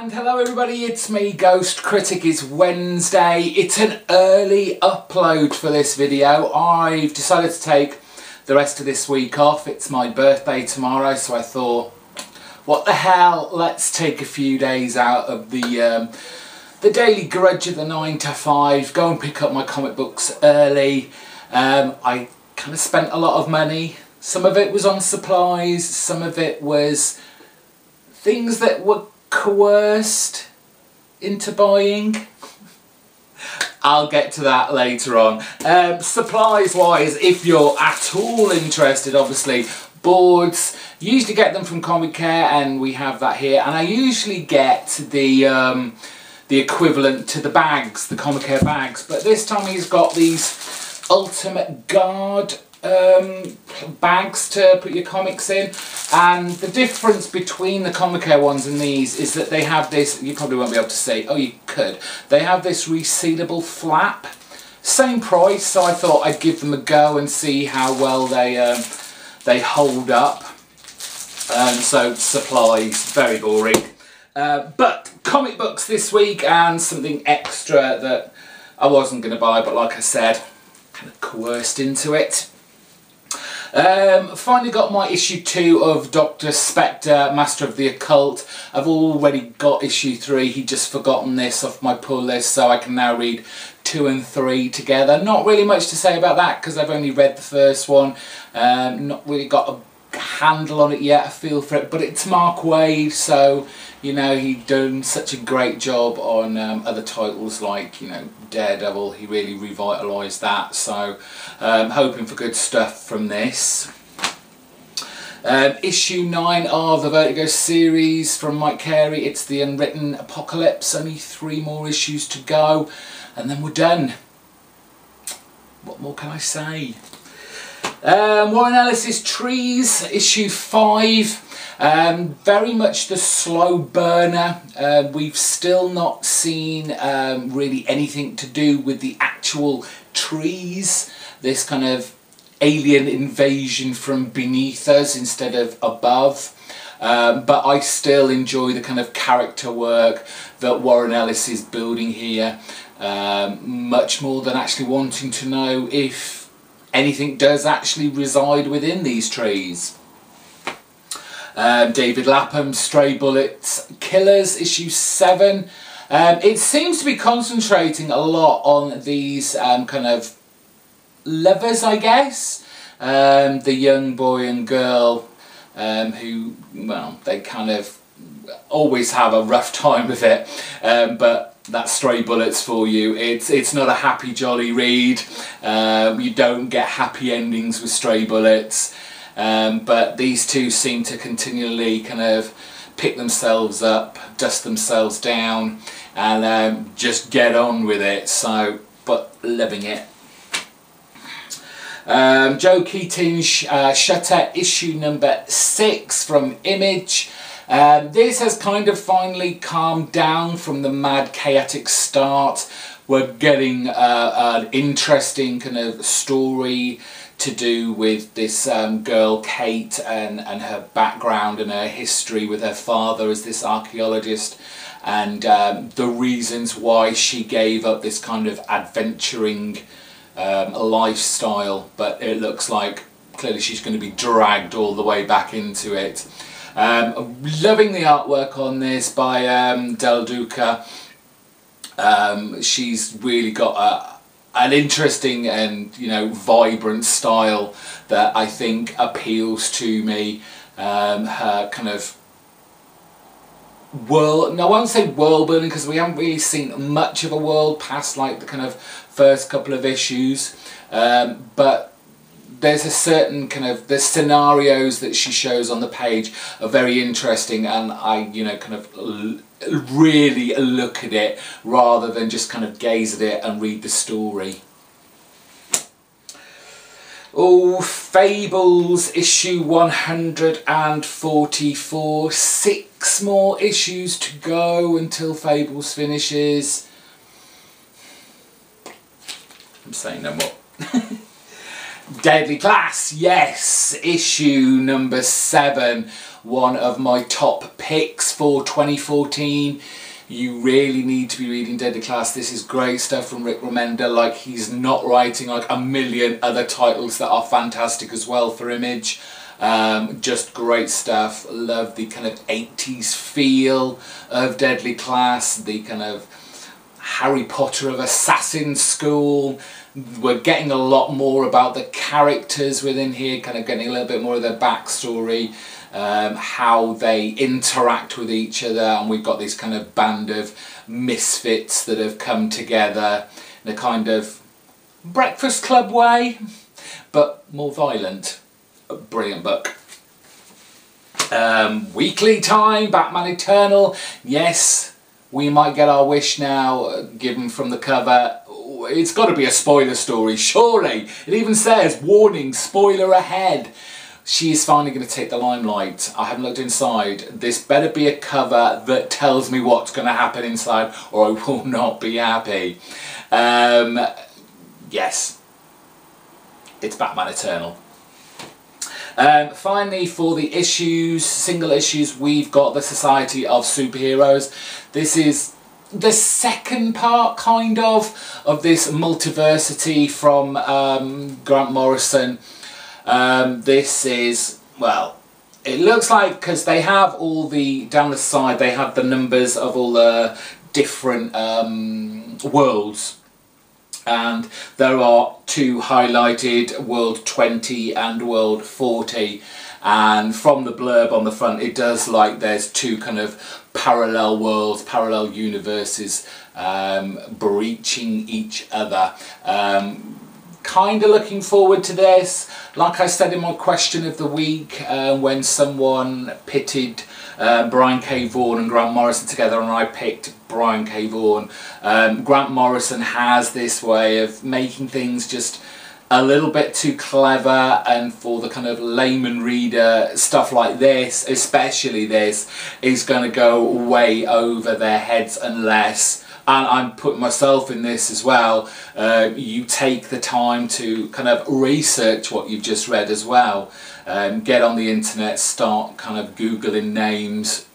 And hello everybody, it's me, GhostCritic. It's Wednesday. It's an early upload for this video. I've decided to take the rest of this week off. It's my birthday tomorrow, so I thought, what the hell, let's take a few days out of the daily grudge of the 9 to 5, go and pick up my comic books early. I kind of spent a lot of money. Some of it was on supplies, some of it was things that were coerced into buying. I'll get to that later on. Supplies wise, if you're at all interested, obviously boards, usually get them from Comic Care, and we have that here, and I usually get the equivalent to the bags, the Comic Care bags, but this time he's got these Ultimate Guard bags to put your comics in, and the difference between the Comic Care ones and these is that they have this, you probably won't be able to see, oh you could, they have this resealable flap, same price, so I thought I'd give them a go and see how well they hold up. So supplies, very boring, but comic books this week, and something extra that I wasn't going to buy, but like I said, kind of coerced into it. Finally got my issue 2 of Dr. Spectre, Master of the Occult. I've already got issue 3, he'd just forgotten this off my pull list, so I can now read 2 and 3 together. Not really much to say about that because I've only read the first one. Not really got a handle on it yet, a feel for it, but it's Mark Waid, so you know, he'd done such a great job on other titles like, you know, Daredevil. He really revitalised that, so hoping for good stuff from this. Issue 9 of the Vertigo series from Mike Carey. It's the Unwritten Apocalypse. Only 3 more issues to go, and then we're done. What more can I say? Warren Ellis's Trees, issue 5. Very much the slow burner. We've still not seen really anything to do with the actual trees. This kind of alien invasion from beneath us instead of above. But I still enjoy the kind of character work that Warren Ellis is building here. Much more than actually wanting to know if anything does actually reside within these trees. David Lapham's Stray Bullets Killers, issue 7. It seems to be concentrating a lot on these kind of lovers, I guess. The young boy and girl who, well, they kind of always have a rough time with it, but that's Stray Bullets for you. It's not a happy jolly read. You don't get happy endings with Stray Bullets. But these two seem to continually kind of pick themselves up, dust themselves down, and just get on with it. So, but loving it. Joe Keating's Shutter, issue number 6 from Image. This has kind of finally calmed down from the mad chaotic start. We're getting an interesting kind of story to do with this girl Kate and her background and her history with her father as this archaeologist, and the reasons why she gave up this kind of adventuring lifestyle, but it looks like clearly she's going to be dragged all the way back into it. Loving the artwork on this by Del Duca. She's really got an interesting and, you know, vibrant style that I think appeals to me. Her kind of world, no, I won't say world building because we haven't really seen much of a world past like the kind of first couple of issues, but there's a certain kind of, the scenarios that she shows on the page are very interesting, and I, you know, kind of really look at it rather than just kind of gaze at it and read the story. Oh, Fables issue 144. 6 more issues to go until Fables finishes. I'm saying no more. Deadly Class, yes, issue number 7. one of my top picks for 2014. You really need to be reading Deadly Class. This is great stuff from Rick Remender. Like, he's not writing like a million other titles that are fantastic as well for Image. Just great stuff. Love the kind of 80s feel of Deadly Class, the kind of Harry Potter of Assassin School. We're getting a lot more about the characters within here, kind of getting a little bit more of their backstory, how they interact with each other, and we've got this kind of band of misfits that have come together in a kind of Breakfast Club way, but more violent. A brilliant book. Weekly time, Batman Eternal. Yes, we might get our wish now, given from the cover. It's got to be a spoiler story, surely. It even says, warning, spoiler ahead. She is finally going to take the limelight. I haven't looked inside. This better be a cover that tells me what's going to happen inside, or I will not be happy. Yes, it's Batman Eternal. Finally, for the issues, single issues, we've got the Society of Superheroes. This is the second part, kind of this multiversity from Grant Morrison. This is, well, it looks like, because they have all the, down the side, they have the numbers of all the different worlds. And there are two highlighted, World 20 and World 40. And from the blurb on the front, it does like there's two kind of parallel worlds, parallel universes breaching each other. Kind of looking forward to this. Like I said in my question of the week, when someone pitted Brian K. Vaughan and Grant Morrison together, and I picked Brian K. Vaughan. Grant Morrison has this way of making things just a little bit too clever, and for the kind of layman reader, stuff like this, especially this, is going to go way over their heads unless, and I'm putting myself in this as well, you take the time to kind of research what you've just read as well. Get on the internet, start kind of Googling names.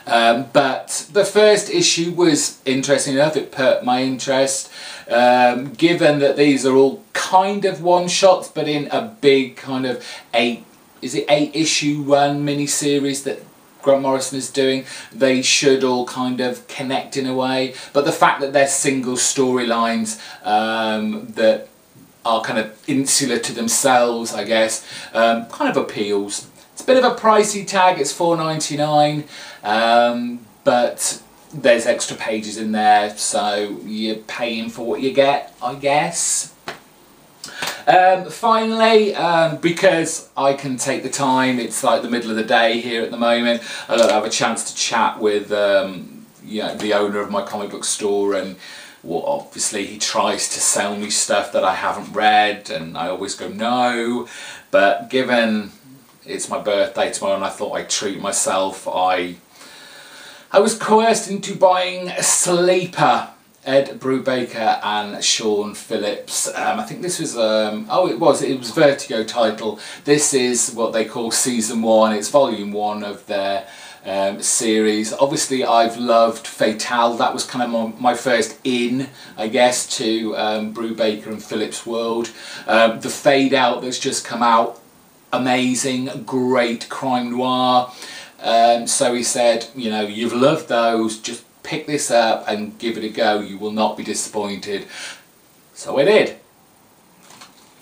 But the first issue was interesting enough, it perked my interest, given that these are all kind of one-shots, but in a big kind of 8-issue run mini-series that Grant Morrison is doing. They should all kind of connect in a way, but the fact that they're single storylines that are kind of insular to themselves, I guess, kind of appeals. It's a bit of a pricey tag, it's $4.99, but there's extra pages in there, so you're paying for what you get, I guess. Finally, because I can take the time, it's like the middle of the day here at the moment, I don't have a chance to chat with you know, the owner of my comic book store, and well, obviously he tries to sell me stuff that I haven't read, and I always go no, but given it's my birthday tomorrow and I thought I'd treat myself, I was coerced into buying Sleeper, Ed Brubaker and Sean Phillips. I think this was, it was Vertigo title. This is what they call Season 1, it's Volume 1 of their series. Obviously I've loved Fatale, that was kind of my first in, I guess, to Brubaker and Phillips' world. The Fade Out that's just come out, amazing, great crime noir. So he said, you know, you've loved those, just pick this up and give it a go, you will not be disappointed. So I did.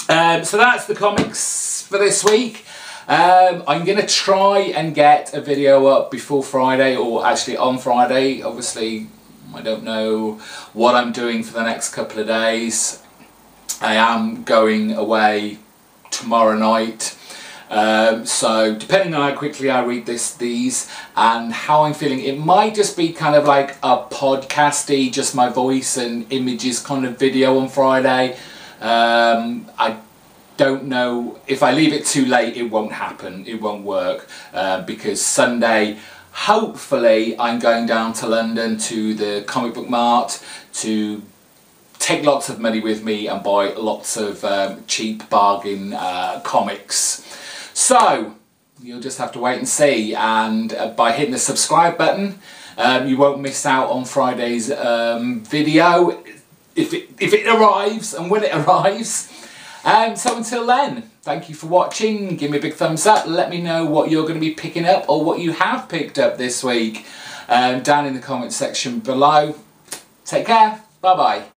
So that's the comics for this week. I'm going to try and get a video up before Friday, or actually on Friday. Obviously I don't know what I'm doing for the next couple of days. I am going away tomorrow night. So depending on how quickly I read these and how I'm feeling, it might just be kind of like a podcasty, just my voice and images kind of video on Friday. I don't know, if I leave it too late it won't happen, it won't work, because Sunday hopefully I'm going down to London to the comic book mart to take lots of money with me and buy lots of cheap bargain comics. So you'll just have to wait and see, and by hitting the subscribe button you won't miss out on Friday's video if it arrives and when it arrives. So until then, thank you for watching. Give me a big thumbs up, let me know what you're going to be picking up or what you have picked up this week down in the comment section below. Take care, bye bye.